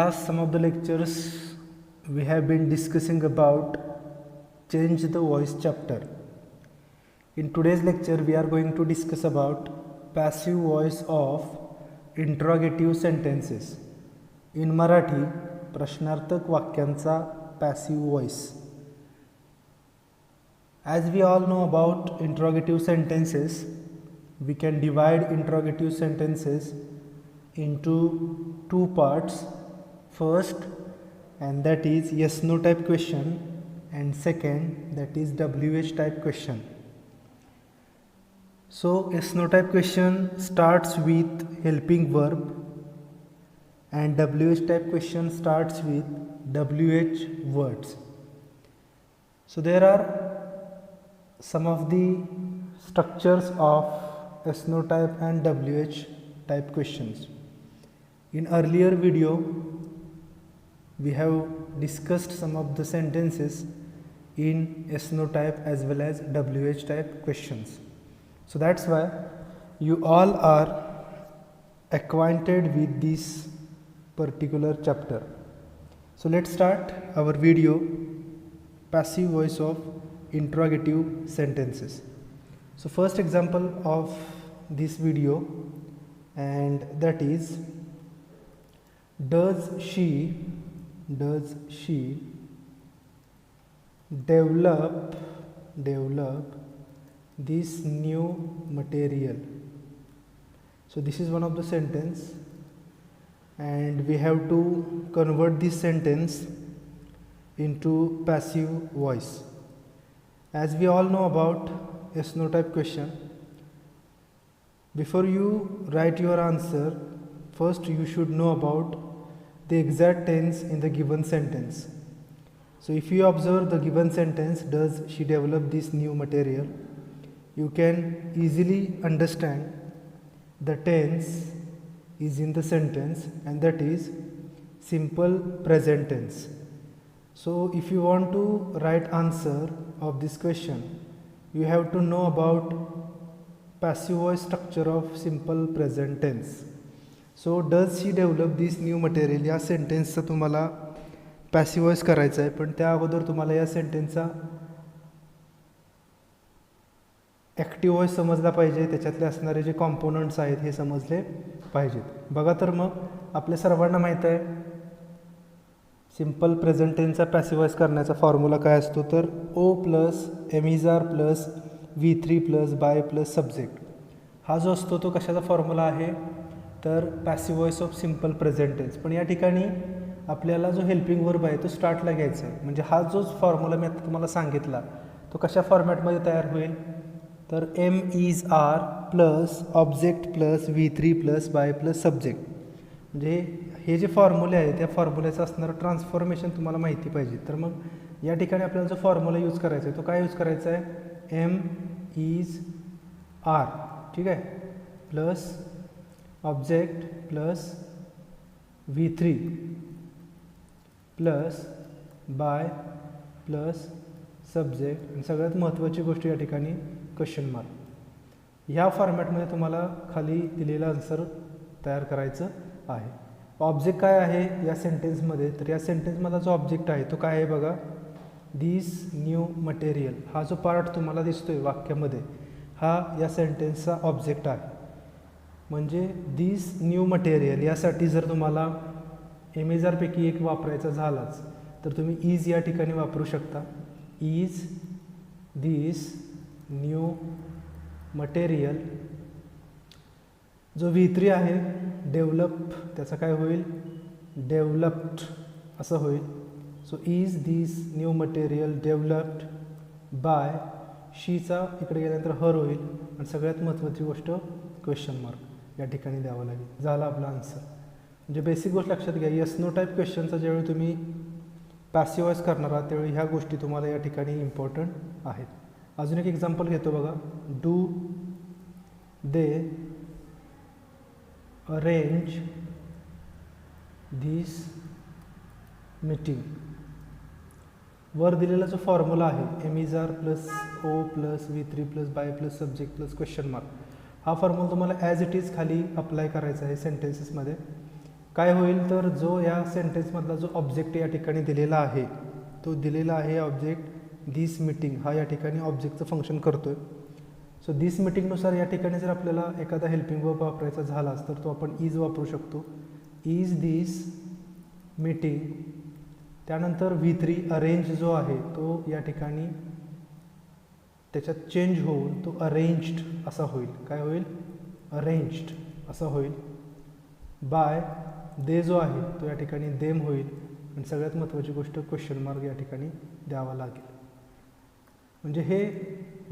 last some of the lectures we have been discussing about change the voice chapter. In today's lecture we are going to discuss about passive voice of interrogative sentences. In Marathi प्रश्नार्थक वाक्यांचा passive voice. As we all know about interrogative sentences, we can divide interrogative sentences into two parts. First, and that is yes no type question, and second, that is WH type question. So yes no type question starts with helping verb and WH type question starts with WH words. So there are some of the structures of yes no type and WH type questions. In earlier video we have discussed some of the sentences in yes no type as well as WH type questions. So that's why you all are acquainted with this particular chapter. So let's start our video, passive voice of interrogative sentences. So first example of this video, and that is does she develop this new material. So this is one of the sentence and we have to convert this sentence into passive voice. As we all know about yes no type question, before you write your answer, first you should know about the exact tense in the given sentence. So if you observe the given sentence, does she develop this new material, you can easily understand the tense is in the sentence, and that is simple present tense. So if you want to write answer of this question, you have to know about passive voice structure of simple present tense. So does she develop this new material या सेंटेन्सचा तुम्हाला passive voice करायचा आहे, पण त्या अगोदर तुम्हाला या सेंटेन्सचा active voice समजला पाहिजे, त्याच्यातले असणारे जे कॉम्पोनंट्स आहेत हे समजले पाहिजेत. बघा तर मग आपल्या सर्वांना माहीत आहे सिम्पल प्रेझेंट टेन्सचा पॅसिव वॉइस करण्याचा फॉर्म्युला काय असतो, तर O plus am is are plus V3 plus by plus subject. हा जो असतो तो कशाचा फॉर्म्युला आहे, तर passive voice of simple present tense. पण या ठिकाणी आपल्याला जो हेल्पिंग वर्ब आहे तो स्टार्टला घ्यायचा आहे. म्हणजे हा जो फॉर्म्युला मी आता तुम्हाला सांगितला तो कशा फॉर्मॅटमध्ये तयार होईल, तर am is are plus object plus V3 plus by plus subject. म्हणजे हे जे फॉर्म्युले आहे त्या फॉर्म्युल्याचं असणारं ट्रान्सफॉर्मेशन तुम्हाला माहिती पाहिजे. तर मग या ठिकाणी आपल्याला जो फॉर्म्युला यूज करायचा आहे तो काय यूज करायचा आहे, एम इज आर, ठीक आहे, plus object plus V3 plus by plus subject, आणि सगळ्यात महत्त्वाची गोष्ट या ठिकाणी क्वेश्चन मार्क. ह्या फॉर्मॅटमध्ये तुम्हाला खाली दिलेला आन्सर तयार करायचं आहे. ऑब्जेक्ट काय आहे या सेंटेन्समध्ये, तर या सेंटेन्समधला जो ऑब्जेक्ट आहे तो काय आहे बघा, दिस न्यू मटेरियल. हा जो पार्ट तुम्हाला दिसतोय वाक्यामध्ये हा या सेंटेन्सचा ऑब्जेक्ट आहे. म्हणजे दिस न्यू मटेरियल यासाठी जर तुम्हाला एमेजारपैकी एक वापरायचा झालाच तर तुम्ही इज या ठिकाणी वापरू शकता. Is this new material. जो V3 आहे डेव्हलप, त्याचा काय होईल, डेव्हलप्ड असं होईल. So is this new material developed by, शीचा इकडे गेल्यानंतर हर होईल, आणि सगळ्यात महत्त्वाची गोष्ट क्वेश्चन मार्क या ठिकाणी द्यावा लागेल. झाला आपला आन्सर. म्हणजे बेसिक गोष्ट लक्षात घ्या, येस नो टाईप क्वेश्चनचा ज्यावेळी तुम्ही पॅसिव वॉइस करणार आहात त्यावेळी ह्या गोष्टी तुम्हाला या ठिकाणी इम्पॉर्टंट आहेत. अजून एक एक्झाम्पल घेतो बघा, do they arrange this meeting. वर दिलेला जो फॉर्म्युला आहे am is are plus O plus V3 plus by plus subject plus question mark, हा फॉर्म्युला तुम्हाला ॲज इट इज खाली अप्लाय करायचा आहे सेंटेन्सेसमध्ये. काय होईल तर जो या सेंटेन्समधला जो ऑब्जेक्ट या ठिकाणी दिलेला आहे तो दिलेला आहे ऑब्जेक्ट दिस मीटिंग हा या ठिकाणी ऑब्जेक्टचं फंक्शन करतो आहे. सो दिस मीटिंगनुसार या ठिकाणी जर आपल्याला एखादा हेल्पिंग वर्ब वापरायचा झालाच तर तो आपण इज वापरू शकतो. Is this meeting. त्यानंतर V3 अरेंज जो आहे तो या ठिकाणी त्याच्यात चेंज होऊन तो अरेंज्ड असा होईल. काय होईल? अरेंज्ड असा होईल. बाय दे जो आहे तो या ठिकाणी देम होईल. आणि सगळ्यात महत्त्वाची गोष्ट क्वेश्चन मार्क या ठिकाणी द्यावा लागेल. म्हणजे हे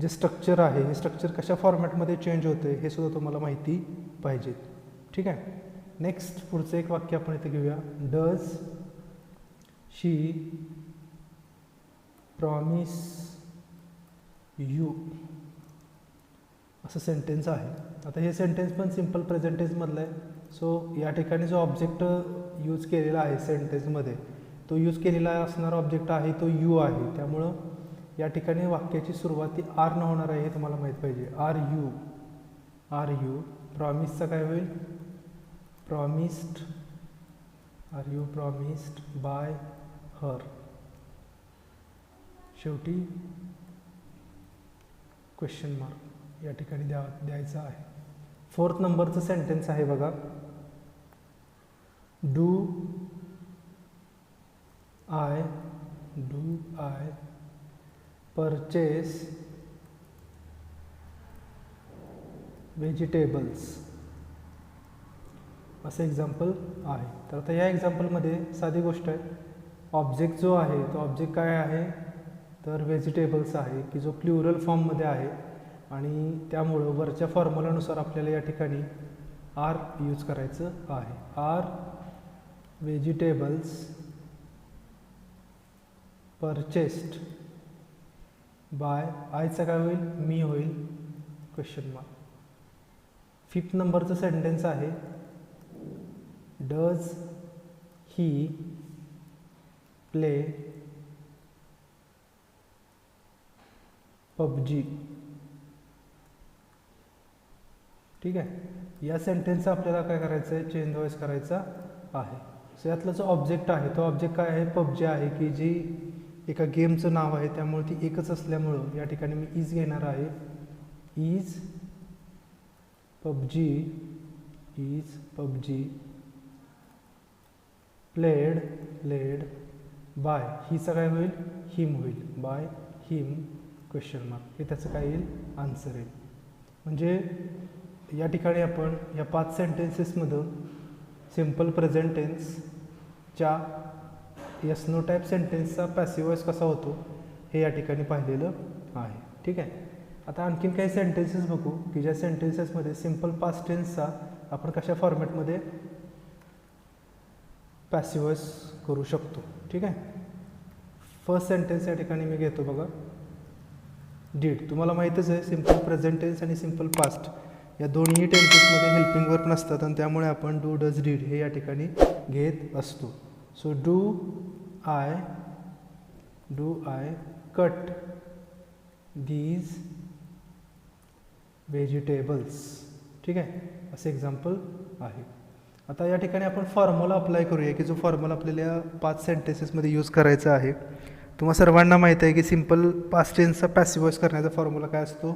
जे स्ट्रक्चर आहे हे स्ट्रक्चर कशा फॉर्मॅटमध्ये चेंज होते हे सुद्धा तुम्हाला माहिती पाहिजे. ठीक आहे. नेक्स्ट पुढचं एक वाक्य आपण इथे घेऊया. डज शी प्रॉमिस यू असं सेंटेन्स आहे. आता हे सेंटेन्स पण सिम्पल प्रेझेंट टेन्समधलं आहे. सो या ठिकाणी जो ऑब्जेक्ट यूज केलेला आहे सेंटेन्समध्ये तो यूज केलेला असणारा ऑब्जेक्ट आहे तो यू आहे. त्यामुळं या ठिकाणी वाक्याची सुरुवात ही आर न होणार आहे हे तुम्हाला माहीत पाहिजे. आर यू प्रॉमिसचा काय होईल? Promised. Are you promised by her. शेवटी क्वेश्चन मार्क या ठिकाणी द्यायचा आहे. 4th नंबरचं सेंटेन्स आहे बघा. डू आय परचेस व्हेजिटेबल्स असं एक्झाम्पल आहे. तर आता या एक्झाम्पलमध्ये साधी गोष्ट आहे. ऑब्जेक्ट जो आहे तो ऑब्जेक्ट काय आहे तर व्हेजिटेबल्स आहे की जो प्लुरल फॉर्ममध्ये आहे आणि त्यामुळं वरच्या फॉर्म्युलानुसार आपल्याला या ठिकाणी आर यूज करायचं आहे. Are vegetables purchased by. आयचं काय होईल? मी होईल. Question mark. 5th नंबरचं सेंटेन्स आहे. Does he play PUBG. ठीक आहे. या सेंटेन्सचा आपल्याला काय करायचं आहे? चेंज व्हॉइस करायचा आहे. सो यातला जो ऑब्जेक्ट आहे तो ऑब्जेक्ट काय आहे? पबजी आहे की जी एका गेमचं नाव आहे त्यामुळे ती एकच असल्यामुळं या ठिकाणी मी इज घेणार आहे. Is PUBG played by. हिचं काय होईल? हिम होईल. By him question mark. हे त्याचं काय येईल? आन्सर येईल. म्हणजे या ठिकाणी आपण या 5 सेंटेन्सेसमधून सिम्पल प्रेझेंट टेन्सच्या यस नो टाईप सेंटेन्सचा पॅसिव्ह वॉइस कसा होतो हे या ठिकाणी पाहिलेलं आहे. ठीक आहे. आता आणखीन काही सेंटेन्सेस बघू की ज्या सेंटेन्सेसमध्ये सिम्पल पास्ट टेन्सचा आपण कशा फॉर्मॅटमध्ये पॅसिव्ह वॉइस करू शकतो. ठीक आहे. फर्स्ट सेंटेन्स या ठिकाणी मी घेतो बघा. डीड. तुम्हाला माहीतच आहे सिम्पल प्रेझेंट टेन्स आणि सिम्पल पास्ट या दोन्ही टेन्सेसमध्ये हेल्पिंग वर्ब नसतात आणि त्यामुळे आपण डू डज डीड हे या ठिकाणी घेत असतो. So do I cut these vegetables. ठीक आहे. असं एक्झाम्पल आहे. आता या ठिकाणी आपण फॉर्म्युला अप्लाय करूया की जो फॉर्म्युला आपल्याला 5 सेंटेन्सेसमध्ये यूज करायचा आहे. तुम्हाला सर्वांना माहीत आहे की सिम्पल पास्ट टेन्सचा पॅसिव्ह वॉइस करण्याचा फॉर्म्युला काय असतो?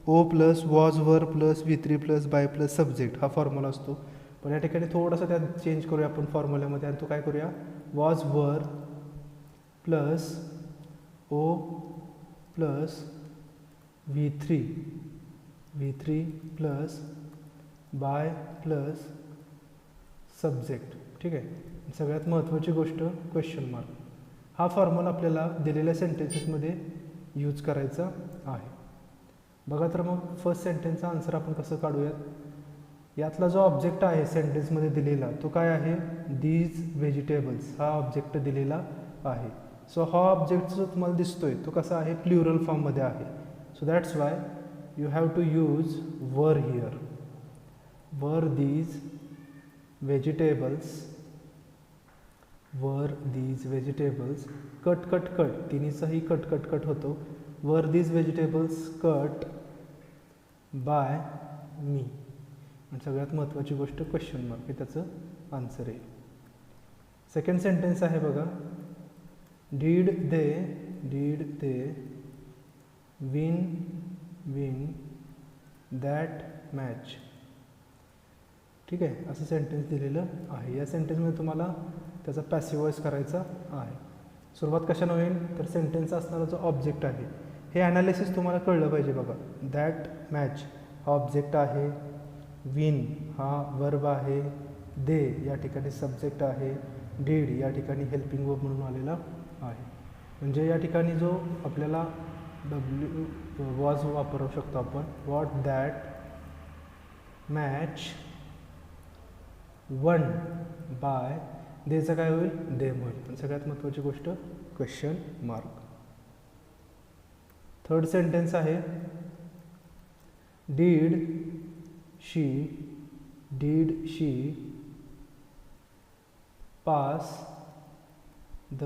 O plus was were plus V3 plus by plus subject हा फॉर्म्युला असतो. पण या ठिकाणी थोडासा त्यात चेंज करूया आपण फॉर्म्युल्यामध्ये आणि तो काय करूया? Was were plus O plus V3 plus by plus subject. ठीक आहे. सगळ्यात महत्त्वाची गोष्ट क्वेश्चन मार्क. हा फॉर्म्युला आपल्याला दिलेल्या सेंटेन्सेसमध्ये यूज करायचा आहे. बघा तर मग फर्स्ट सेंटेन्सचा आन्सर आपण कसं काढूयात. यातला जो ऑब्जेक्ट आहे सेंटेन्समध्ये दिलेला तो काय आहे? दीज व्हेजिटेबल्स हा ऑब्जेक्ट दिलेला आहे. सो हा ऑब्जेक्ट जो तुम्हाला दिसतोय तो कसा आहे? प्लुरल फॉर्ममध्ये आहे. So that's why you have to use were here. Were these vegetables cut तिन्हीचाही कट होतो. Were these vegetables cut by me. आणि सगळ्यात महत्त्वाची गोष्ट क्वेश्चन मार्क हे त्याचं आन्सर येईल. सेकंड सेंटेन्स आहे बघा, did they win that match. ठीक आहे, असं सेंटेन्स दिलेलं आहे. या सेंटेन्समध्ये तुम्हाला त्याचा पॅसिव्ह वॉइस करायचा आहे. सुरुवात कशानं होईल तर सेंटेन्स असणारा जो ऑब्जेक्ट आहे हे ॲनालिसिस तुम्हाला कळलं पाहिजे बघा. दॅट मॅच हा ऑब्जेक्ट आहे, विन हा वर्ब आहे, दे या ठिकाणी सब्जेक्ट आहे, डीड या ठिकाणी हेल्पिंग वर्ब म्हणून आलेला आहे. म्हणजे या ठिकाणी जो आपल्याला वॉज वापरू शकतो आपण, what that match one by देचं काय होईल देम होईल. पण सगळ्यात महत्त्वाची गोष्ट क्वेश्चन मार्क. थर्ड सेंटेन्स आहे, did she pass the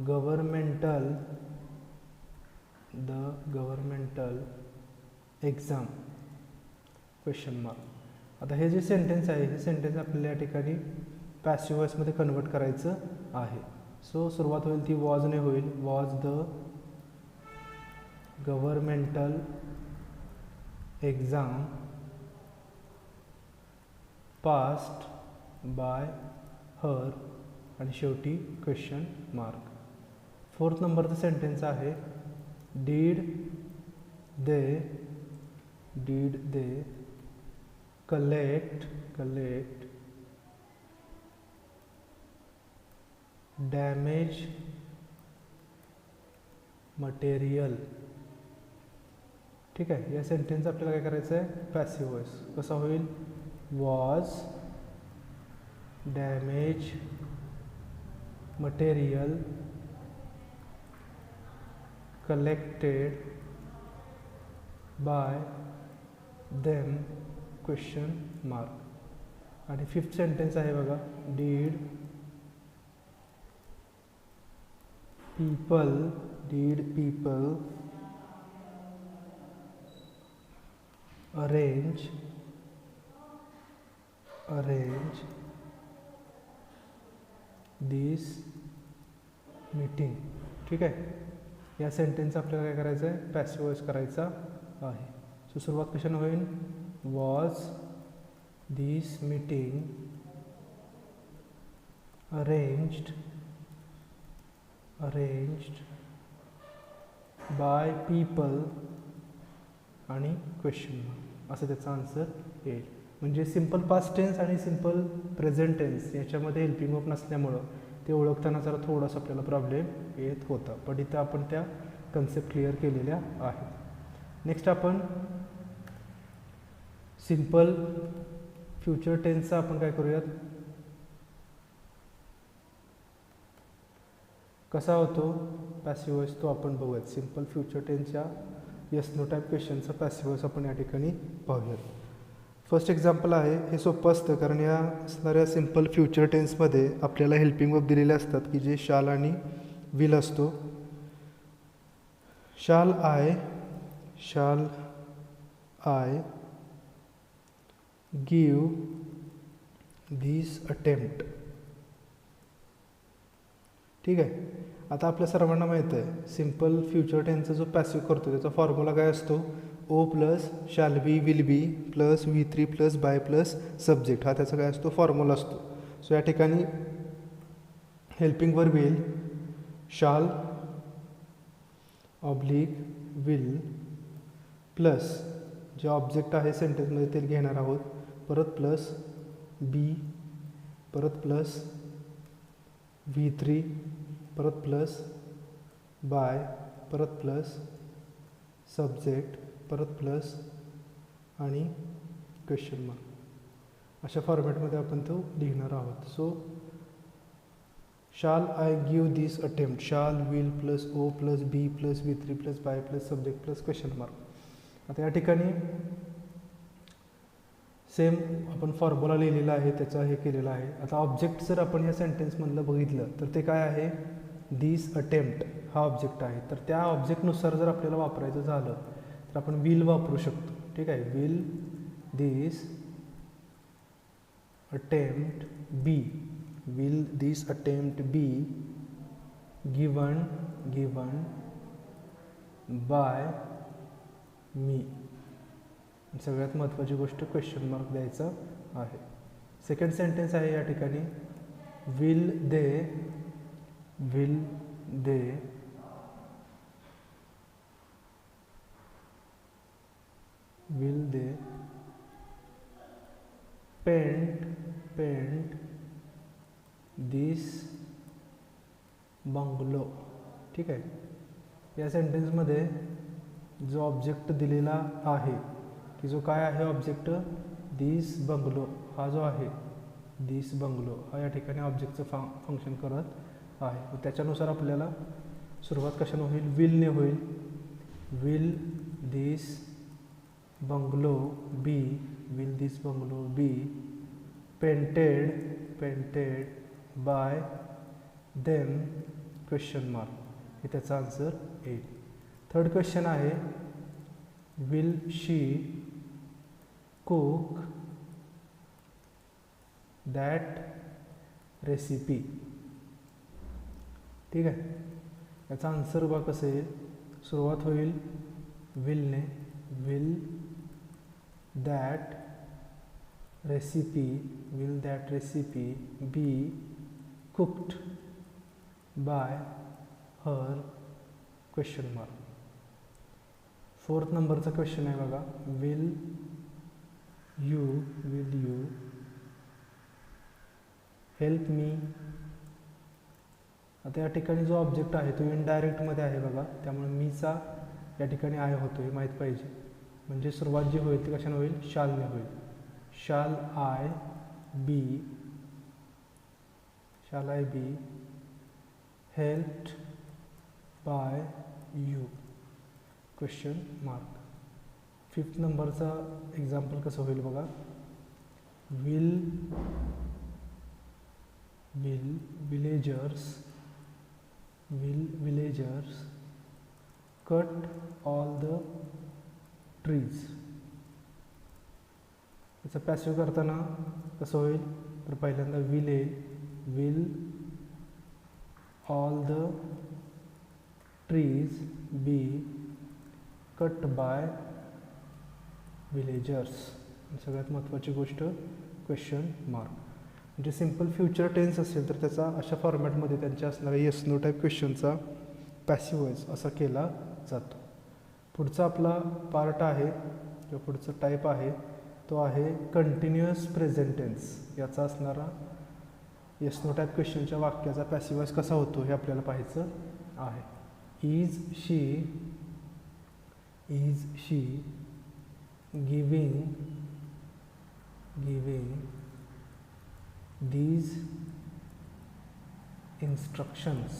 governmental exam question mark. आता हे जे सेंटेन्स आहे हे सेंटेन्स आपल्याला या ठिकाणी पॅसिव्ह वॉइसमध्ये कन्वर्ट करायचं आहे. सो सुरुवात होईल ती वॉजने होईल, was the governmental exam passed by her आणि शेवटी क्वेश्चन मार्क. फोर्थ नंबरचं सेंटेन्स आहे, did they collect damage material. ठीक आहे, या सेंटेन्स आपल्याला काय करायचं आहे पॅसिव्ह वॉइस. कसा होईल, was damage material collected by them question mark. आणि फिफ्थ सेंटेन्स आहे बघा, did people arrange this meeting. ठीक आहे, या सेंटेन्स आपल्याला काय करायचं आहे पॅसिव्ह वॉइस करायचा आहे. सो सुरुवात कशानं होईल, was this meeting arranged by people आणि क्वेश्चन मार्क असं त्याचा आन्सर येईल. म्हणजे सिम्पल पास्ट टेन्स आणि सिम्पल प्रेझेंट टेन्स याच्यामध्ये हेल्पिंग वर्ब नसल्यामुळं ते ओळखताना जरा थोडासा आपल्याला प्रॉब्लेम येत होता. पण इथं आपण त्या कन्सेप्ट क्लिअर केलेल्या आहेत. नेक्स्ट आपण सिम्पल फ्युचर टेन्सचा आपण काय करूयात, कसा होतो पॅसिव्ह वॉइस तो आपण बघूयात. सिम्पल फ्युचर टेन्सच्या येस नो टाईप क्वेश्चनचा पॅसिव्ह वॉइस आपण या ठिकाणी पाहूयात. फर्स्ट एक्झाम्पल आहे, हे सोपं असतं कारण या असणाऱ्या सिम्पल फ्युचर टेन्समध्ये आपल्याला हेल्पिंग वर्ब दिलेले असतात की जे शाल आणि विल असतो. शाल आय गिव दिस अटेम्प्ट. ठीक आहे, आता आपल्या सर्वांना माहीत आहे सिम्पल फ्युचर टेन्सचा जो पॅसिव्ह करतो त्याचा फॉर्म्युला काय असतो, O plus shall be will be plus V3 plus by plus subject. हा त्याचा काय असतो फॉर्म्युला असतो. सो या ठिकाणी हेल्पिंग वर्ब येईल शाल ऑब्लिक विल प्लस जे ऑब्जेक्ट आहे सेंटेन्समध्ये ते घेणार आहोत, परत प्लस बी, परत प्लस V3, परत प्लस बाय, परत प्लस सब्जेक्ट, परत प्लस आणि क्वेश्चन मार्क. अशा फॉर्मॅटमध्ये आपण तो लिहिणार आहोत. So shall I give this attempt, shall will plus O plus be plus V3 plus by plus subject plus question mark. आता या ठिकाणी सेम आपण फॉर्म्युला लिहिलेला आहे, त्याचा हे केलेला आहे. आता ऑब्जेक्ट जर आपण या सेंटेन्समधलं बघितलं तर ते काय आहे, दिस अटेम्प्ट हा ऑब्जेक्ट आहे. तर त्या ऑब्जेक्टनुसार जर आपल्याला वापरायचं झालं तर आपण विल वापरू शकतो. ठीक आहे. Will this attempt be, will this attempt be given by me. सगळ्यात महत्त्वाची गोष्ट क्वेश्चन मार्क द्यायचा आहे. सेकंड सेंटेन्स आहे या ठिकाणी will they paint this bungalow. ठीक आहे. या सेंटेन्समध्ये जो ऑब्जेक्ट दिलेला आहे की जो काय आहे ऑब्जेक्ट दिस बंगलो, हा जो आहे दिस बंगलो हा या ठिकाणी ऑब्जेक्टचं फंक्शन करत आहे. त्याच्यानुसार आपल्याला सुरुवात कशाने होईल, विलने होईल. Will this bungalow be painted by them question mark, हे त्याचा आन्सर येईल. थर्ड क्वेश्चन आहे will she cook that recipe. ठीक आहे. याचा आन्सर बघा कसं येईल. सुरुवात होईल विलने, will that recipe be cooked by her question mark. Fourth नंबरचा क्वेश्चन आहे बघा विल यू हेल्प मी. आता या ठिकाणी जो ऑब्जेक्ट आहे तो इनडायरेक्टमध्ये आहे बघा, त्यामुळे मीचा या ठिकाणी आय होतो हे माहीत पाहिजे. म्हणजे सुरुवात जी होईल ती कशाने होईल, शालने होईल. Shall I be helped by you question mark. Fifth नंबरचा एक्झाम्पल कसं होईल बघा villagers cut all the trees. याचं पॅसिव्ह करताना कसं होईल तर पहिल्यांदा will all the trees be cut by villagers. सगळ्यात महत्त्वाची गोष्ट क्वेश्चन मार्क. म्हणजे सिम्पल फ्युचर टेन्स असेल तर त्याचा अशा फॉर्मॅटमध्ये त्यांच्या असणाऱ्या येस नो टाईप क्वेश्चनचा पॅसिव्ह वॉइस असा केला जातो. पुढचा आपला पार्ट आहे किंवा पुढचा टाईप आहे तो आहे कंटिन्युअस प्रेझेंट टेन्स. याचा असणारा येस नो टाईप क्वेश्चनच्या वाक्याचा पॅसिव्ह वॉइस कसा होतो हे आपल्याला पाहायचं आहे. Is she giving these instructions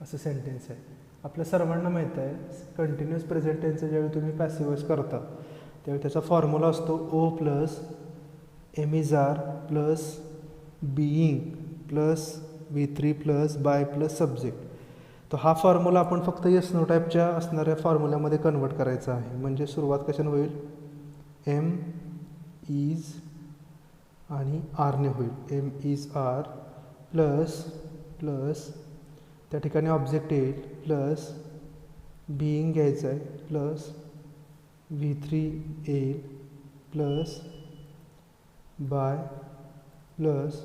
असं सेंटेन्स आहे. आपल्या सर्वांना माहीत आहे कंटिन्युअस प्रेझेंट टेन्सचं ज्यावेळी तुम्ही पॅसिव्ह वॉइस करता त्यावेळी त्याचा फॉर्म्युला असतो O plus am is are plus being plus V3 plus by plus subject. तो हा फॉर्म्युला आपण फक्त येस नो टाईपच्या असणाऱ्या फॉर्म्युल्यामध्ये कन्वर्ट करायचा आहे. म्हणजे सुरुवात कशाने होईल एम इज आणि आरने होईल. एम इज आर प्लस त्या ठिकाणी ऑब्जेक्ट येईल प्लस बीइंग घ्यायचं आहे प्लस V3 येईल प्लस बाय प्लस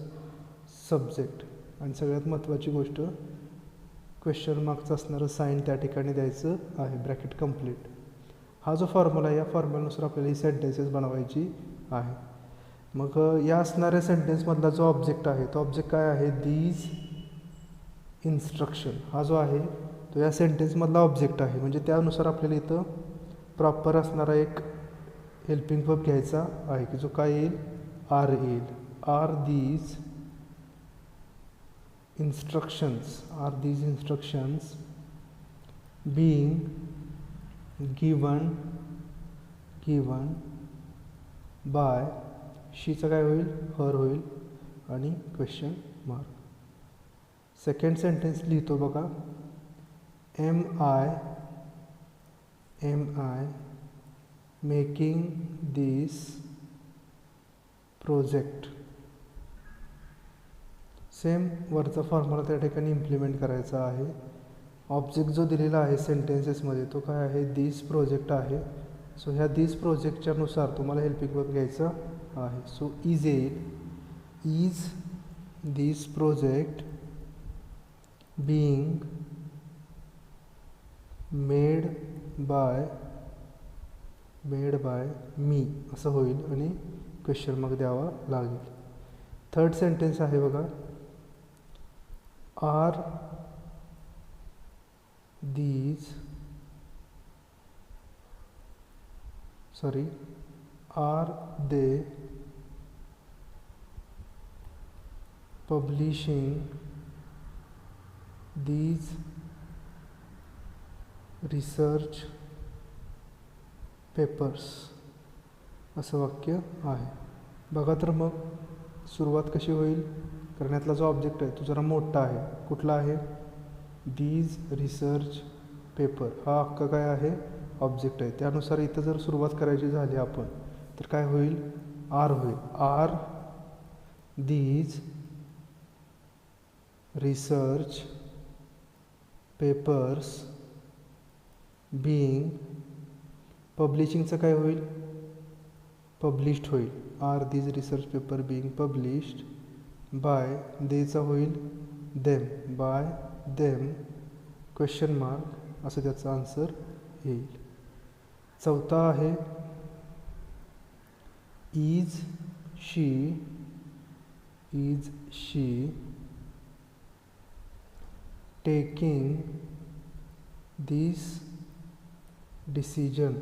सब्जेक्ट. आणि सगळ्यात महत्त्वाची गोष्ट क्वेश्चन मार्कचं असणारं साईन त्या ठिकाणी द्यायचं आहे. Bracket complete. हा जो फॉर्म्युला आहे या फॉर्म्युलानुसार आपल्याला ही सेंटेन्सेस बनवायची आहे. मग या असणाऱ्या सेंटेन्समधला जो ऑब्जेक्ट आहे तो ऑब्जेक्ट काय आहे दीज इन्स्ट्रक्शन. हा जो आहे तो या सेंटेन्समधला ऑब्जेक्ट आहे. म्हणजे त्यानुसार आपल्याला इथं प्रॉपर असणारा एक हेल्पिंग वर्ब घ्यायचा आहे की जो काय येईल आर येईल. Are these instructions being given by शीचं काय होईल हर होईल आणि क्वेश्चन मार्क. सेकंड सेंटेन्स लिहितो बघा am I making this project. Same वरचा फॉर्म्युला त्या ठिकाणी इम्प्लिमेंट करायचा आहे. ऑब्जेक्ट जो दिलेला आहे सेंटेन्सेसमध्ये तो काय आहे, दिस प्रोजेक्ट आहे. सो ह्या दिस प्रोजेक्टच्या नुसार तुम्हाला हेल्पिंग वर्ब घ्यायचा आहे. सो इज येईल, is this project being made by मी असं होईल आणि क्वेश्चन मार्क द्यावा लागेल. थर्ड सेंटेन्स आहे बघा, are they publishing these research papers, असं वाक्य आहे. बघा तर मग सुरुवात कशी होईल, करण्यातला जो ऑब्जेक्ट आहे तो जरा मोठा आहे. कुठला आहे, दीज रिसर्च पेपर, हा हक्क काय आहे, ऑब्जेक्ट आहे. त्यानुसार इथं जर सुरुवात करायची झाली आपण तर काय होईल, आर होईल. Are these research papers being, पब्लिशिंगचं काय होईल, पब्लिश्ड होईल. Are these research paper being published by, देचा होईल them, by them question mark, असं त्याचा आन्सर येईल. चौथा आहे is she taking this decision,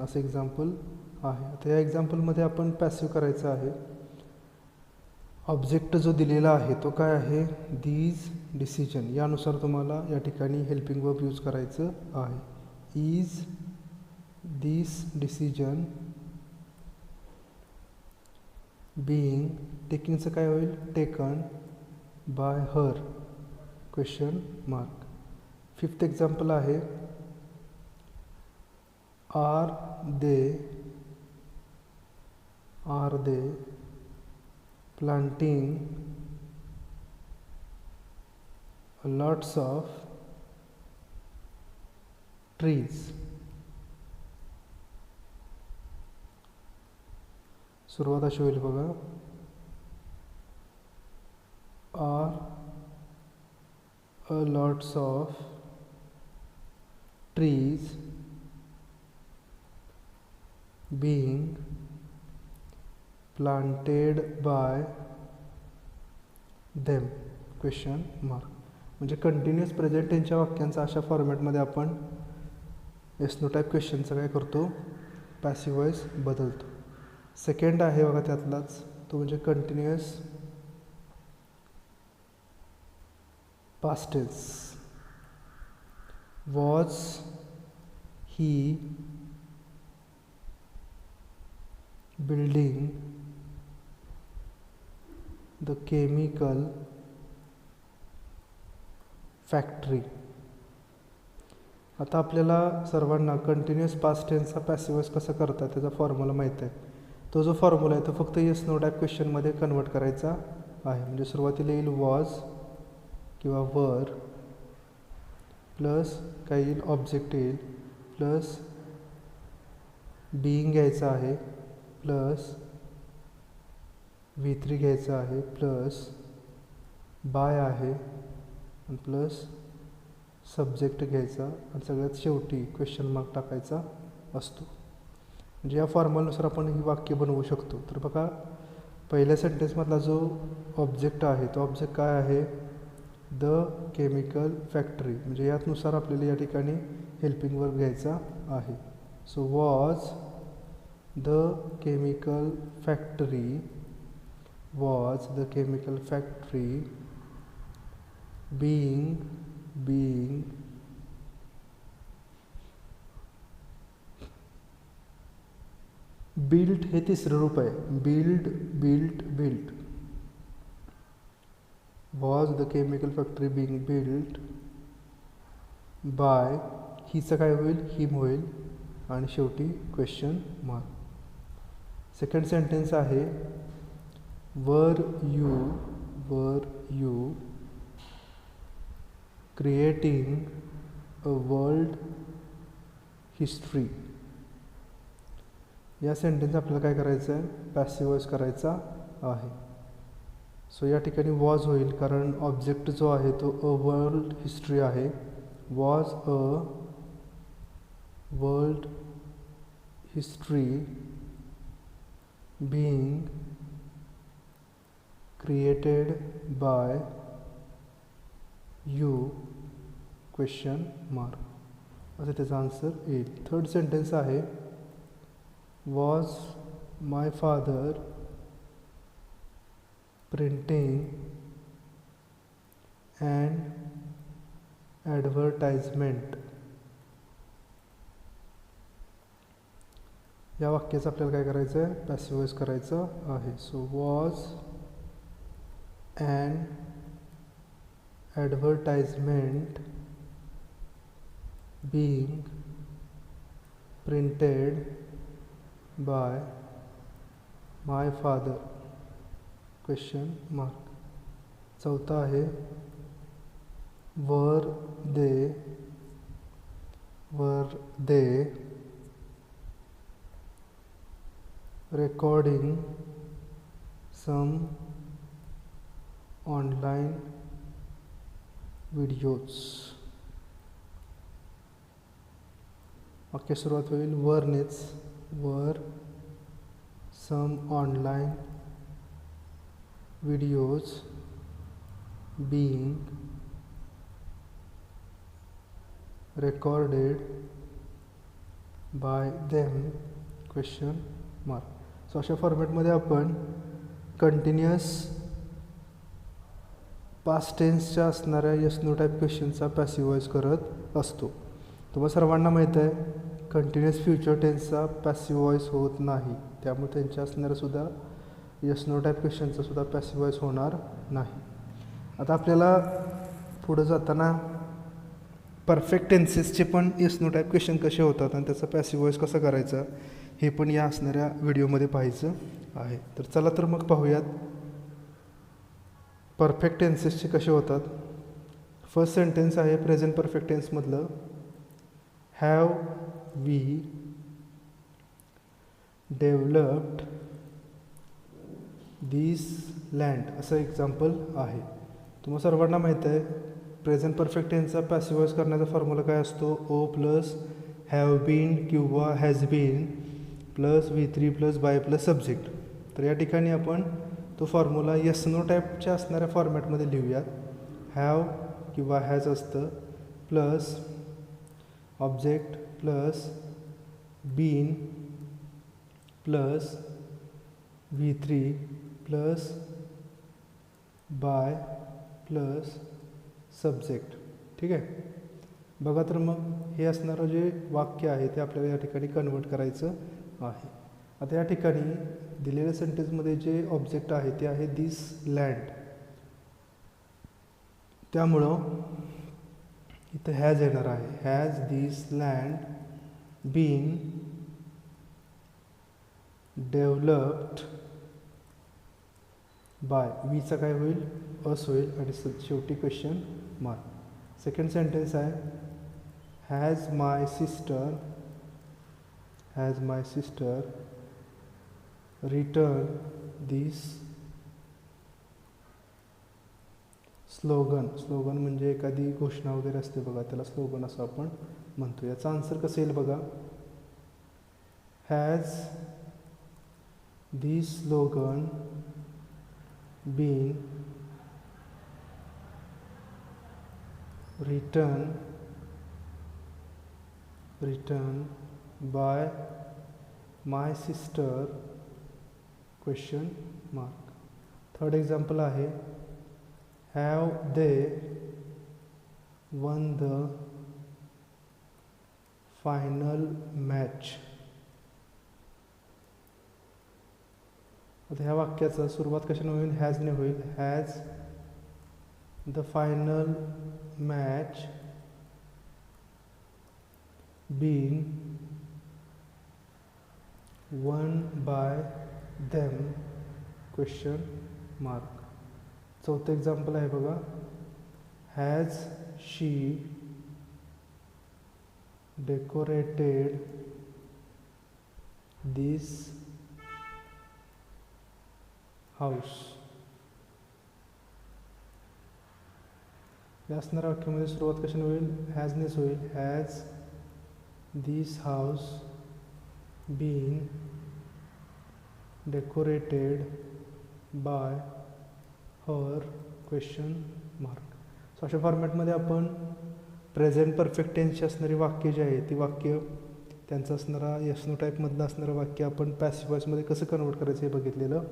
असं एक्झाम्पल आहे. आता या एक्झाम्पलमध्ये आपण पॅसिव्ह करायचं आहे. ऑब्जेक्ट जो दिलेला आहे तो काय आहे, दीज डिसिजन, यानुसार तुम्हाला या ठिकाणी हेल्पिंग वर्ब यूज करायचं आहे. इज दिस डिसिजन बीइंग, टेकिंगचं काय होईल, taken by her question mark. Fifth example आहे are they planting lots of trees. सुरुवात अशी होईल बघा, are lots of trees being planted by them question mark. म्हणजे कंटिन्युअस प्रेझेंट टेन्सच्या वाक्यांचा अशा फॉर्मॅटमध्ये आपण एस नो टाईप क्वेश्चनचं काय करतो, पॅसिव्ह वॉइस बदलतो. सेकंड आहे बघा त्यातलाच, तो म्हणजे continuous past tense. Was he building the chemical factory. आता आपल्याला सर्वांना कंटिन्युअस पास्ट टेन्सचा पॅसिव्ह वॉइस कसं करतात त्याचा फॉर्म्युला माहीत आहे. तो जो फॉर्म्युला आहे तो फक्त येस नो टाईप क्वेश्चनमध्ये कन्वर्ट करायचा आहे. म्हणजे सुरुवातीला येईल वॉज किंवा वर, प्लस काय येईल, ऑब्जेक्ट येईल, प्लस बीइंग घ्यायचं आहे, प्लस V3 घ्यायचं आहे, प्लस बाय आहे, आणि प्लस सब्जेक्ट घ्यायचा, आणि सगळ्यात शेवटी क्वेश्चन मार्क टाकायचा असतो. म्हणजे या फॉर्म्युलानुसार आपण ही वाक्य बनवू शकतो. तर बघा पहिल्या सेंटेन्समधला जो ऑब्जेक्ट आहे तो ऑब्जेक्ट काय आहे, द केमिकल फॅक्टरी. म्हणजे यानुसार आपल्याला या ठिकाणी हेल्पिंग वर्ब घ्यायचा आहे. So was the chemical factory, was the chemical factory being built, हे तिसरं रूप आहे, built. Was the chemical factory being built by हिचं काय होईल, हिम होईल आणि शेवटी क्वेश्चन मार्क. सेकंड सेंटेन्स आहे were you creating a world history. या सेंटेन्स आपल्याला काय करायचं आहे, पॅसिव्ह वॉइस करायचा आहे. सो या ठिकाणी वॉज होईल कारण ऑब्जेक्ट जो आहे तो अ वर्ल्ड हिस्ट्री आहे. Was a world history being created by you question mark. असं त्याचा आन्सर येईल. थर्ड सेंटेन्स आहे was my father printing and advertisement. या वाक्याचं आपल्याला काय करायचं आहे, पॅसिव्ह वॉइस करायचं आहे. So was and advertisement being printed by my father question mark. चौथा आहे वर दे recording some online videos. वाक्य सुरुवात होईल वरनेच, वर some online videos being recorded by them question mark. So अशा फॉर्मॅटमध्ये आपण कंटिन्युअस पास्ट टेन्सच्या असणाऱ्या येस नो टाईप क्वेश्चनचा पॅसिव्ह वॉइस करत असतो. तुम्हाला सर्वांना माहीत आहे कंटिन्युअस फ्युचर टेन्सचा पॅसिव्ह वॉइस होत नाही, त्यामुळे त्यांच्या असणाऱ्यासुद्धा येस नो टाईप क्वेश्चनचा सुद्धा पॅसिव्ह वॉइस होणार नाही. आता आपल्याला पुढं जाताना परफेक्ट टेन्सेसचे पण येस नो टाईप क्वेश्चन कसे होतात आणि त्याचा पॅसिव्ह वॉइस कसा करायचा हे पण या असणाऱ्या व्हिडिओमध्ये पाहायचं आहे. तर चला तर मग पाहूयात परफेक्ट टेन्सेसचे कसे होतात. फर्स्ट सेंटेन्स आहे प्रेझेंट परफेक्ट टेन्समधलं have we developed this land असं एक्झाम्पल आहे. तुम्हाला सर्वांना माहीत आहे प्रेझेंट परफेक्ट टेन्सचा पॅसिव्ह वॉइस करण्याचा फॉर्म्युला काय असतो, ओ प्लस हॅव बीन किंवा has been plus V3 plus by plus subject. तर या ठिकाणी आपण तो फॉर्म्युला येस नो टाईपच्या असणाऱ्या फॉर्मॅटमध्ये लिहूयात. हॅव किंवा हॅज असतं plus object plus been plus V3 plus by plus subject. ठीक आहे. बघा तर मग हे असणारं जे वाक्य आहे ते आपल्याला या ठिकाणी कन्वर्ट करायचं आहे. आता या ठिकाणी दिलेल्या सेंटेन्समध्ये जे ऑब्जेक्ट आहे ते आहे दिस लँड, त्यामुळं इथं हॅज येणार आहे. Has this land been developed by, वीचा काय होईल, अस होईल आणि शेवटी क्वेश्चन मार्क. सेकंड सेंटेन्स आहे has my sister return this slogan. Slogan म्हणजे एखादी घोषणा वगैरे असते बघा, त्याला स्लोगन असं आपण म्हणतो. याचा आन्सर कसं येईल बघा, has this slogan been written by my sister question mark. Third example आहे have they won the final match. आता ह्या वाक्याचा सुरुवात कशाने होईल, हॅजने होईल. Has the final match being won by them question mark. चौथं एक्झाम्पल आहे बघा, has she decorated this house. या असणाऱ्या वाक्यामध्ये सुरुवात कशाने होईल, हॅजनेच होईल. Has this house been decorated by her question mark. So अशा फॉर्मॅटमध्ये आपण प्रेझेंट परफेक्ट टेन्सची असणारी वाक्य जी आहे ती वाक्य त्यांचं असणारा यस-नो टाईपमधलं असणारं वाक्य आपण पॅसिव्ह व्हॉइसमध्ये कसं कन्वर्ट करायचं हे बघितलेलं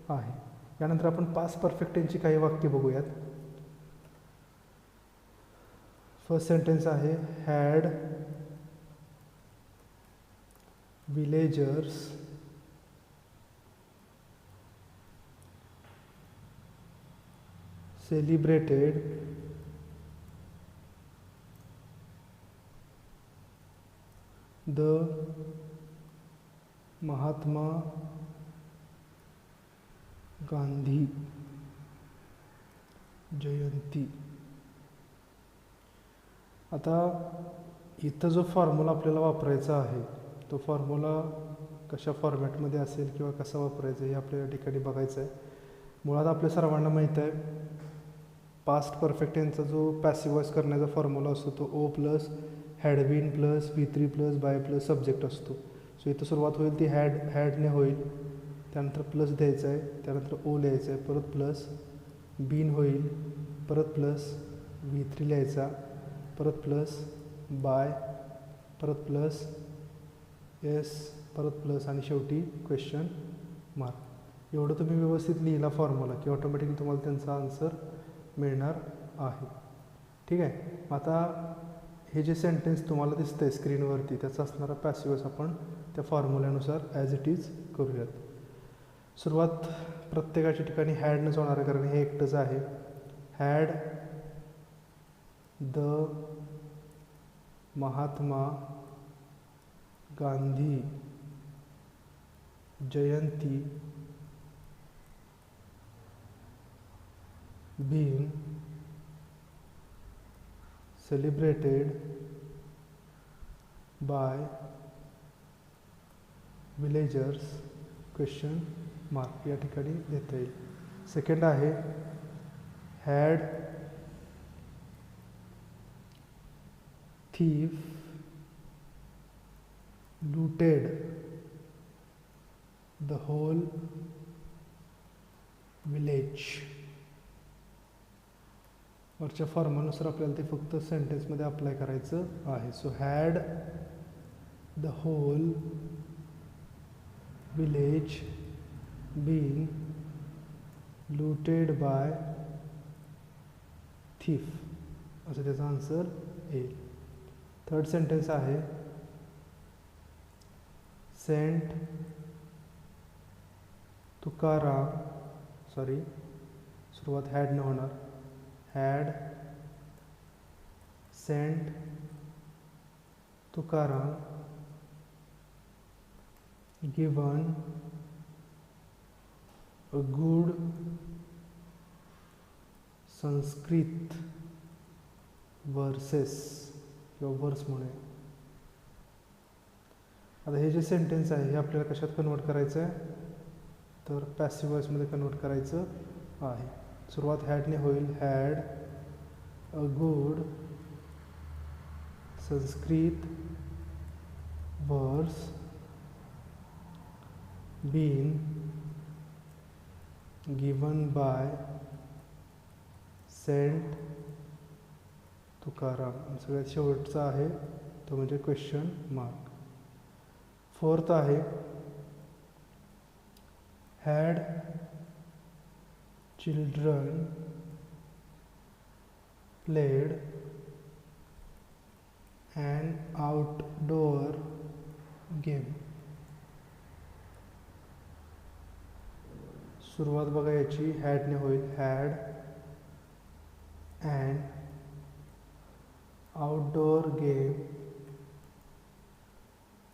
आहे. यानंतर आपण पास्ट परफेक्ट टेन्सची काही वाक्य बघूयात. फर्स्ट सेंटेन्स आहे, had villagers celebrated the Mahatma Gandhi Jayanti. आता इथं जो फॉर्म्युला आपल्याला वापरायचा आहे तो फॉर्म्युला कशा फॉर्मॅटमध्ये असेल किंवा कसा वापरायचा हे आपल्याला या ठिकाणी बघायचं आहे. मुळात आपल्या सर्वांना माहीत आहे पास्ट परफेक्ट टेन्सचा जो पॅसिव्ह वॉइस करण्याचा फॉर्म्युला असतो तो O plus had been plus V3 plus by plus subject असतो. सो इथं सुरुवात होईल ती हॅडने होईल, त्यानंतर प्लस द्यायचं आहे, त्यानंतर ओ लिहायचं आहे, परत प्लस बीन होईल, परत प्लस V3 लिहायचा, परत प्लस बाय, परत प्लस एस, परत प्लस आणि शेवटी क्वेश्चन मार्क. एवढं तुम्ही व्यवस्थित लिहिला फॉर्म्युला की ऑटोमॅटिकली तुम्हाला त्यांचा आन्सर मिळणार आहे. ठीक आहे. आता हे जे सेंटेन्स तुम्हाला दिसतं आहे स्क्रीनवरती त्याचा असणारा पॅसिव्ह आपण त्या फॉर्म्युल्यानुसार ॲज इट इज करूयात. सुरुवात प्रत्येकाच्या ठिकाणी हॅडनंच होणार आहे कारण हे एकटंच आहे. Had the Mahatma Gandhi Jayanti being celebrated by villagers question mark या ठिकाणी देता येईल. सेकंड आहे had thief looted the whole village. वरच्या फॉर्म्युलानुसार आपल्याला ते फक्त सेंटेन्समध्ये अप्लाय करायचं आहे. So had the whole village been looted by thief असं त्याचा आन्सर येईल. थर्ड सेंटेन्स आहे सेंट तुकाराम, सॉरी सुरुवात हॅड न होणार, had sent Tukaram given a good Sanskrit verses किंवा वर्स म्हणूया. आता हे जे सेंटेन्स आहे हे आपल्याला कशात कन्वर्ट करायचं आहे तर पॅसिव्ह वॉइसमध्ये कन्वर्ट करायचं आहे. सुरुवात हॅडने होईल, had a good Sanskrit verse been given by saint Tukaram. सगळ्यात शेवटचा आहे तो म्हणजे क्वेश्चन मार्क. फोर्थ आहे had children played an outdoor game. सुरुवात बघा याची हॅडने होईल, had an outdoor game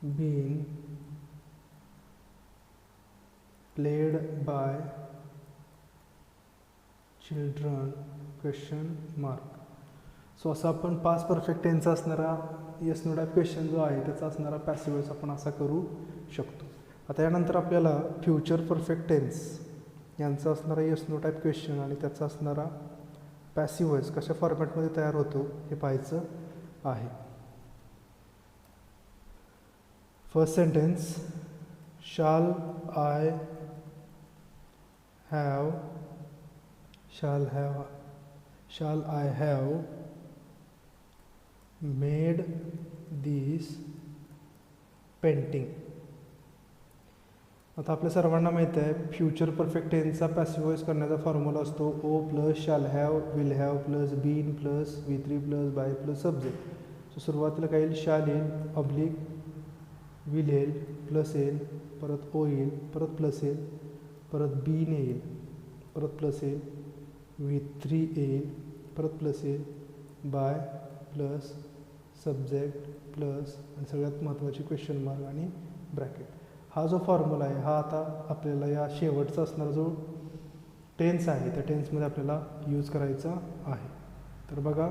being played by children question mark. So असं आपण पास्ट परफेक्ट टेन्सचा असणारा येस नो टाईप क्वेश्चन जो आहे त्याचा असणारा पॅसिव्ह वॉइस आपण असा करू शकतो. आता यानंतर आपल्याला फ्युचर परफेक्ट टेन्स यांचा असणारा येस नो टाईप क्वेश्चन आणि त्याचा असणारा पॅसिव्ह वॉइस कशा फॉर्मॅटमध्ये तयार होतो हे पाहायचं आहे. First sentence, shall I have made this painting. आता आपल्या सर्वांना माहीत आहे फ्युचर परफेक्ट टेन्सचा पॅसिव्ह वॉइस करण्याचा फॉर्म्युला असतो O plus shall have will have plus been plus V3 plus by plus subject. So सुरुवातीला काय येईल, शाल येईल ऑब्लिक विल येईल प्लस येईल परत ओ येईल परत प्लस येईल परत बीन येईल परत प्लस येईल V3 येईल परत प्लस येईल बाय प्लस सब्जेक्ट प्लस आणि सगळ्यात महत्त्वाची क्वेश्चन मार्क आणि ब्रॅकेट. हा जो फॉर्म्युला आहे हा आता आपल्याला या शेवटचा असणारा जो टेन्स आहे त्या टेन्समध्ये आपल्याला यूज करायचा आहे. तर बघा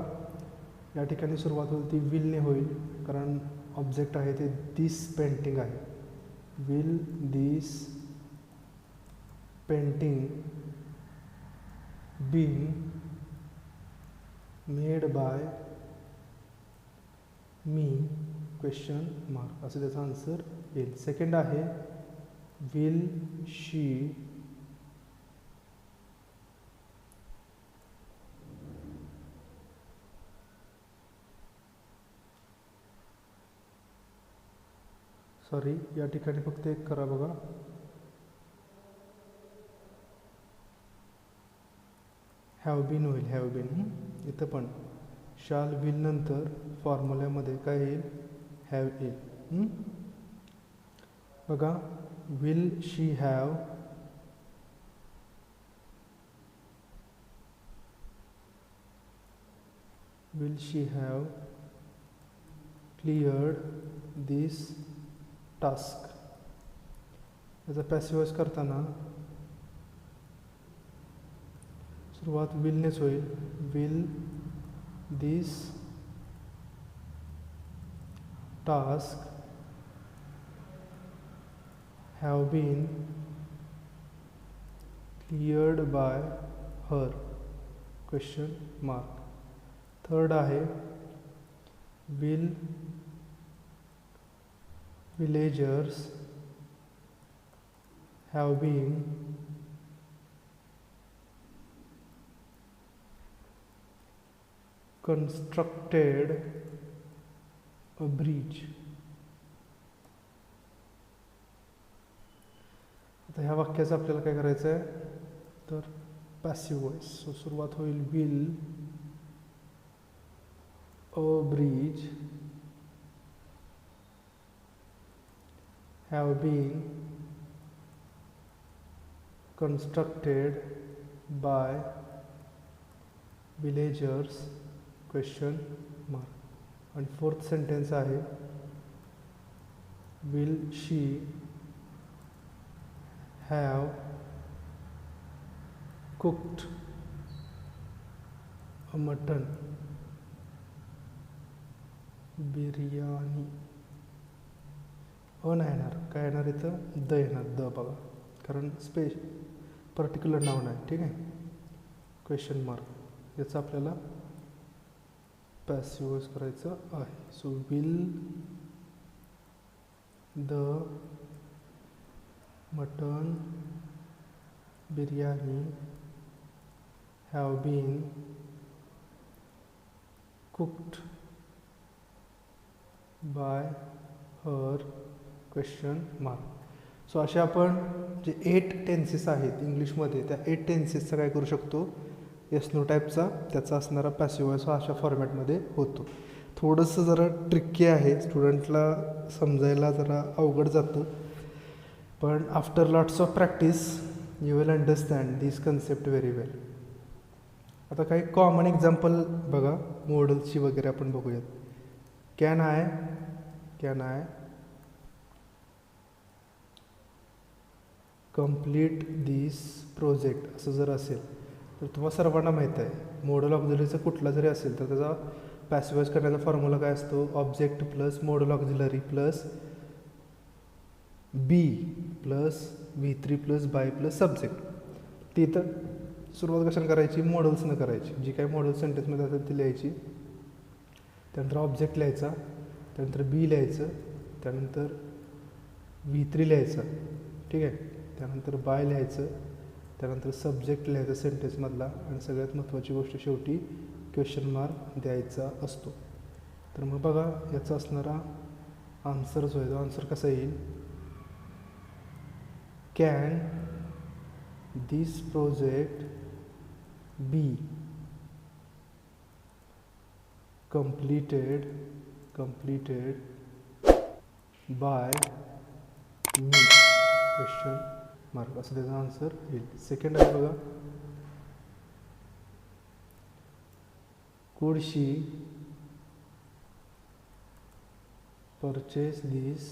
या ठिकाणी सुरुवात होईल ती विलने होईल कारण ऑब्जेक्ट आहे ते दिस पेंटिंग आहे. Will this painting being made by me question mark असं त्याचा आन्सर येईल. सेकंड आहे विल शी सॉरी या ठिकाणी फक्त एक करा बघा, हॅव बीन होईल हॅव बीन. इथं पण शाल विल नंतर फॉर्म्युल्यामध्ये काय येईल, हॅव येईल. बघा will she have cleared this task. याचा पॅसिव्ह वॉइस करताना सुरुवात विलनेच होईल. Will this task have been cleared by her question mark. Third आहे will villagers have been constructed a bridge. आता ह्या वाक्याचं आपल्याला काय करायचं आहे तर पॅसिव्ह वॉइस. सो सुरुवात होईल will a bridge have been constructed by villagers question mark. आणि फोर्थ सेंटेन्स आहे will she have cooked a mutton biryani. नाही येणार, काय येणार इथं द येणार, द बघा कारण पर्टिक्युलर नाव नाही. ठीक आहे, क्वेश्चन मार्क याचं आपल्याला पॅसिव्ह वॉइस करायचं आहे. So will the mutton biryani have been cooked by her question mark. So असे आपण जे 8 टेन्सेस आहेत इंग्लिशमध्ये त्या 8 टेन्सेसचा काय करू शकतो येस नो टाईपचा त्याचा असणारा पॅसिव्ह वॉइस हा अशा फॉर्मॅटमध्ये होतो. थोडंसं जरा ट्रिकी आहे, स्टुडंटला समजायला जरा अवघड जातं, पण after lots of practice you will understand this concept very well. आता काही कॉमन एक्झाम्पल बघा मॉडेल्सची वगैरे आपण बघूयात. Can I complete this project असं जर असेल तर तुम्हाला सर्वांना माहीत आहे मॉड्यूल ऑक्झिलरीचा कुठला जरी असेल तर त्याचा पॅसिवाइज करण्याचा फॉर्म्युला काय असतो, object plus module auxiliary plus be plus V3 plus by plus subject. तिथं सुरुवात कशाने करायची, मॉड्यूल्सनं करायची. जी काही मॉड्यूल सेंटेन्समध्ये असतात ती लिहायची, त्यानंतर ऑब्जेक्ट लिहायचा, त्यानंतर बी लिहायचं, त्यानंतर V3 लिहायचं, ठीक आहे, त्यानंतर बाय लिहायचं, त्यानंतर सब्जेक्ट लिहायचं सेंटेन्समधला, आणि सगळ्यात महत्त्वाची गोष्ट शेवटी क्वेश्चन मार्क द्यायचा असतो. तर मग बघा याचा असणारा आन्सर जो आहे तो आन्सर कसा येईल, can this project be completed by me question mark असं त्याचा आन्सर येईल. सेकंड आहे बघा, could she purchase this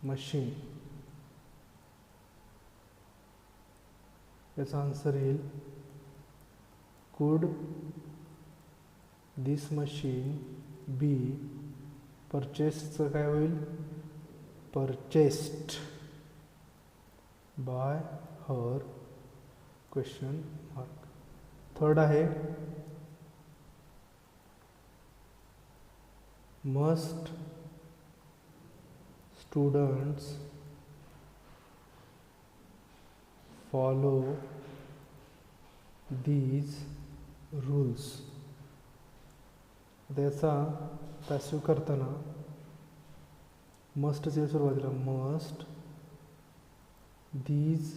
machine, याचा आन्सर येईल could this machine be purchased, काय होईल, purchased by her question mark. Third आहे, must students follow these rules. त्याचा पॅसिव करताना मस्टचे सुरुवातीला must these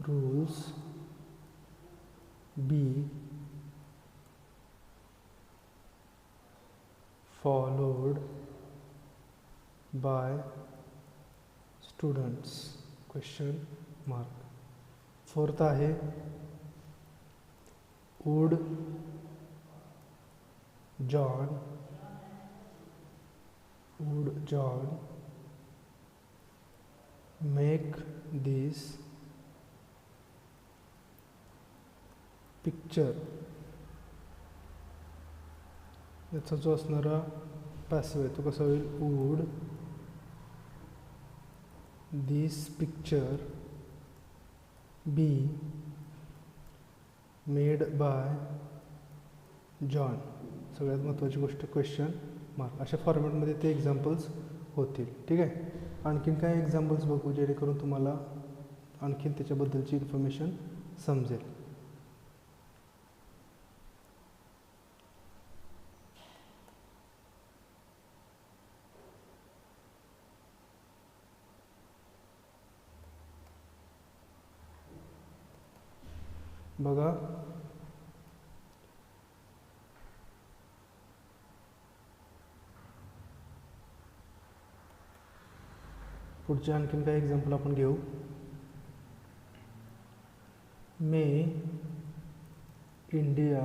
rules be followed by students question mark. Fourth आहे, would John make this picture, याचा जो असणारा पॅसिव आहे तो कसा होईल, would this picture be made by John. सगळ्यात महत्त्वाची गोष्ट क्वेश्चन मार्क. अशा फॉर्मॅटमध्ये ते एक्झाम्पल्स होतील, ठीक आहे. आणखीन काय एक्झाम्पल्स बघू जेणेकरून तुम्हाला आणखीन त्याच्याबद्दलची इन्फॉर्मेशन समजेल. बघा पुढचे आणखीन काही एक्झाम्पल आपण घेऊ. May India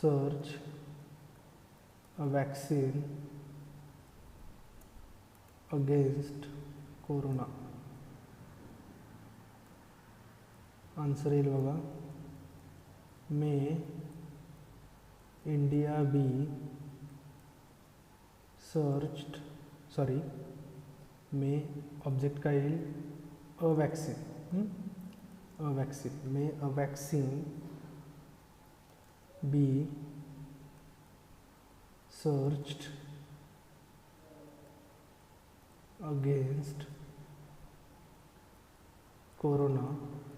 search a vaccine against corona. Answer येईल बघा, may India be searched, sorry may object काय येईल, a vaccine, a vaccine, may a vaccine be searched against corona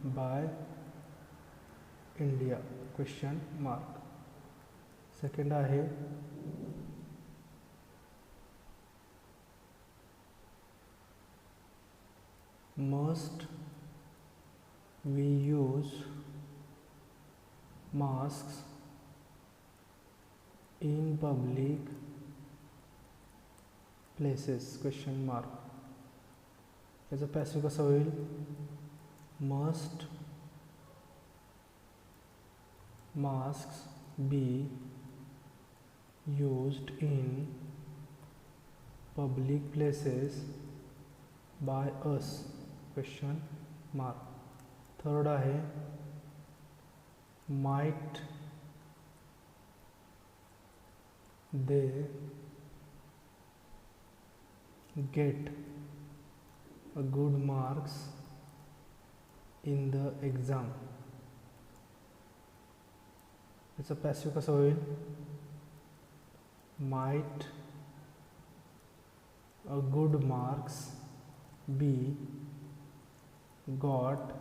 by India question mark. Second आहे, must we use masks in public places question mark. याचा पॅसिव कसा होईल, must masks be used in public places by us question mark. Third आहे might they get a good marks in the exam. याचं passive कसं होईल? Might a good marks be got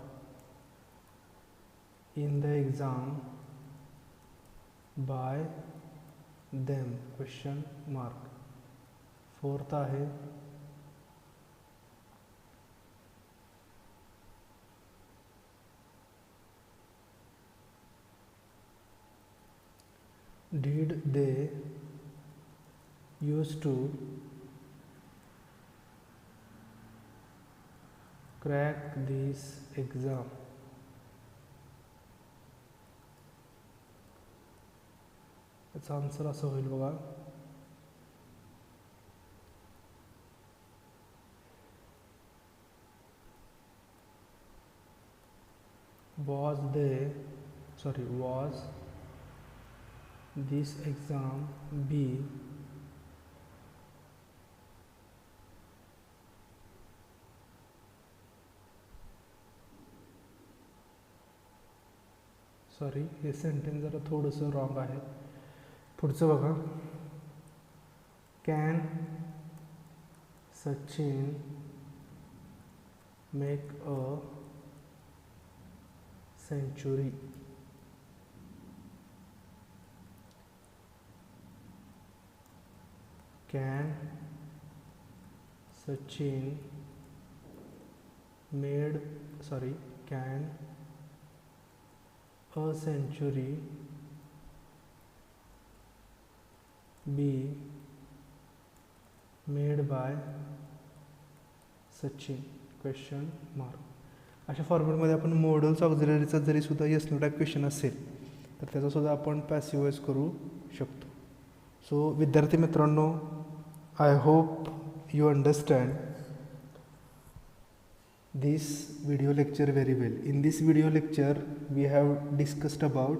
in the exam by them question mark. Fourth आहे did they used to crack this exam. याचा answer असं होईल बघा, was this exam be हे sentence जरा थोडंसं रॉंग आहे. पुढचं बघा, can Sachin make a century. Can Sachin can a century be made by Sachin question mark. अशा फॉर्मॅटमध्ये आपण मॉडल्स ऑक्झिलरीचा जरी सुद्धा येस नो टाईप क्वेश्चन असेल तर त्याचा सुद्धा आपण पॅसिव्ह वॉइस करू शकतो. सो विद्यार्थी मित्रांनो, I hope you understand this video lecture very well. In this video lecture we have discussed about